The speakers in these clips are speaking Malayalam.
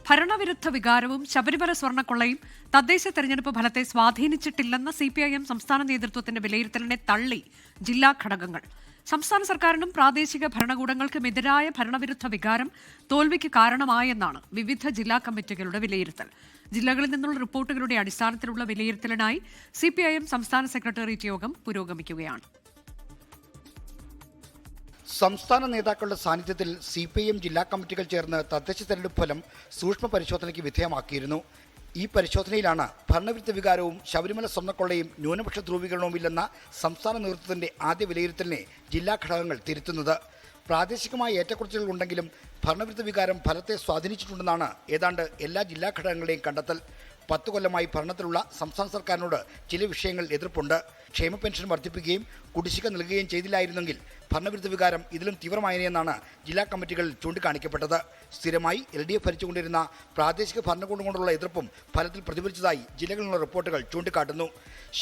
ഭരണവിരുദ്ധ വികാരവും ശബരിമല സ്വർണ്ണക്കൊള്ളയും തദ്ദേശ തെരഞ്ഞെടുപ്പ് ഫലത്തെ സ്വാധീനിച്ചിട്ടില്ലെന്ന CPIM സംസ്ഥാന നേതൃത്വത്തിന്റെ വിലയിരുത്തലിനെ തള്ളി ജില്ലാ ഘടകങ്ങൾ. സംസ്ഥാന സർക്കാരിനും പ്രാദേശിക ഭരണകൂടങ്ങൾക്കുമെതിരായ ഭരണവിരുദ്ധ വികാരം തോൽവിക്ക് കാരണമായെന്നാണ് വിവിധ ജില്ലാ കമ്മിറ്റികളുടെ വിലയിരുത്തൽ. ജില്ലകളിൽ നിന്നുള്ള റിപ്പോർട്ടുകളുടെ അടിസ്ഥാനത്തിലുള്ള വിലയിരുത്തലിനായി CPIM സംസ്ഥാന സെക്രട്ടേറിയറ്റ് യോഗം പുരോഗമിക്കുകയാണ്. സംസ്ഥാന നേതാക്കളുടെ സാന്നിധ്യത്തിൽ CPIM ജില്ലാ കമ്മിറ്റികൾ ചേർന്ന് തദ്ദേശ തെരഞ്ഞെടുപ്പ് ഫലം സൂക്ഷ്മ പരിശോധനയ്ക്ക് വിധേയമാക്കിയിരുന്നു. ഈ പരിശോധനയിലാണ് ഭരണവിരുദ്ധ വികാരവും ശബരിമല സ്വർണ്ണക്കൊള്ളയും ന്യൂനപക്ഷ ധ്രുവീകരണവുമില്ലെന്ന സംസ്ഥാന നേതൃത്വത്തിന്റെ ആദ്യ വിലയിരുത്തലിനെ ജില്ലാ ഘടകങ്ങൾ തിരുത്തുന്നത്. പ്രാദേശികമായ ഏറ്റക്കുറച്ചിലുകൾ ഉണ്ടെങ്കിലും ഭരണവിരുദ്ധ വികാരം ഫലത്തെ സ്വാധീനിച്ചിട്ടുണ്ടെന്നാണ് ഏതാണ്ട് എല്ലാ ജില്ലാ ഘടകങ്ങളുടെയും കണ്ടെത്തൽ. 10 കൊല്ലമായി ഭരണത്തിലുള്ള സംസ്ഥാന സർക്കാരിനോട് ചില വിഷയങ്ങൾ എതിർപ്പുണ്ട്. ക്ഷേമ പെൻഷൻ വർദ്ധിപ്പിക്കുകയും കുടിശ്ശിക നൽകുകയും ചെയ്തില്ലായിരുന്നെങ്കിൽ ഭരണവിരുദ്ധ വികാരം ഇതിലും തീവ്രമായനെന്നാണ് ജില്ലാ കമ്മിറ്റികൾ ചൂണ്ടിക്കാണിക്കപ്പെട്ടത്. സ്ഥിരമായി LDF ഭരിച്ചുകൊണ്ടിരുന്ന പ്രാദേശിക ഭരണകൂടം കൊണ്ടുള്ള എതിർപ്പും ഫലത്തിൽ പ്രതിഫലിച്ചതായി ജില്ലകളിലുള്ള റിപ്പോർട്ടുകൾ ചൂണ്ടിക്കാട്ടുന്നു.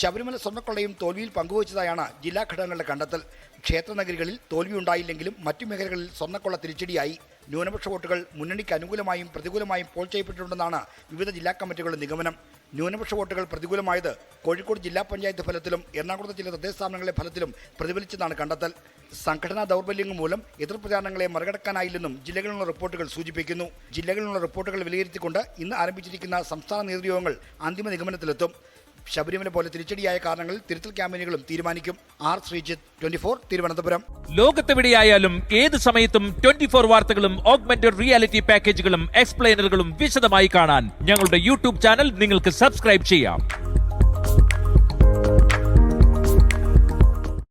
ശബരിമല സ്വർണ്ണക്കൊള്ളയും തോൽവിയിൽ പങ്കുവച്ചതായാണ് ജില്ലാ ഘടകങ്ങളുടെ കണ്ടെത്തൽ. ക്ഷേത്രനഗരികളിൽ തോൽവിയുണ്ടായില്ലെങ്കിലും മറ്റു മേഖലകളിൽ സ്വർണ്ണക്കൊള്ള തിരിച്ചടിയായി. ന്യൂനപക്ഷ വോട്ടുകൾ മുന്നണിക്ക് അനുകൂലമായും പ്രതികൂലമായും പോൾ ചെയ്യപ്പെട്ടിട്ടുണ്ടെന്നാണ് വിവിധ ജില്ലാ കമ്മിറ്റികളുടെ നിഗമനം. ന്യൂനപക്ഷ വോട്ടുകൾ പ്രതികൂലമായത് കോഴിക്കോട് ജില്ലാ പഞ്ചായത്ത് ഫലത്തിലും എറണാകുളത്തെ ചില തദ്ദേശ സ്ഥാപനങ്ങളിലെ ഫലത്തിലും പ്രതിഫലിച്ചെന്നാണ് കണ്ടെത്തൽ. സംഘടനാ ദൗർബല്യങ്ങൾ മൂലം എതിർപ്രചാരണങ്ങളെ മറികടക്കാനായില്ലെന്നും ജില്ലകളിലുള്ള റിപ്പോർട്ടുകൾ സൂചിപ്പിക്കുന്നു. ജില്ലകളിലുള്ള റിപ്പോർട്ടുകൾ വിലയിരുത്തിക്കൊണ്ട് ഇന്ന് ആരംഭിച്ചിരിക്കുന്ന സംസ്ഥാന നേതൃയോഗങ്ങൾ അന്തിമ നിഗമനത്തിലെത്തും. ശബരിമല പോലെ തിരിച്ചടിയായ കാരണങ്ങളിൽ തിരുത്തൽ ക്യാമ്പയിനുകളും തീരുമാനിക്കും. R. ശ്രീജിത്ത്, 24, തിരുവനന്തപുരം. ലോകത്തെവിടെയായാലും ഏത് സമയത്തും 24 വാർത്തകളും ഓഗ്മെന്റഡ് റിയാലിറ്റി പാക്കേജുകളും എക്സ്പ്ലെയിനറുകളും വിശദമായി കാണാൻ ഞങ്ങളുടെ YouTube ചാനൽ നിങ്ങൾക്ക് സബ്സ്ക്രൈബ് ചെയ്യാം.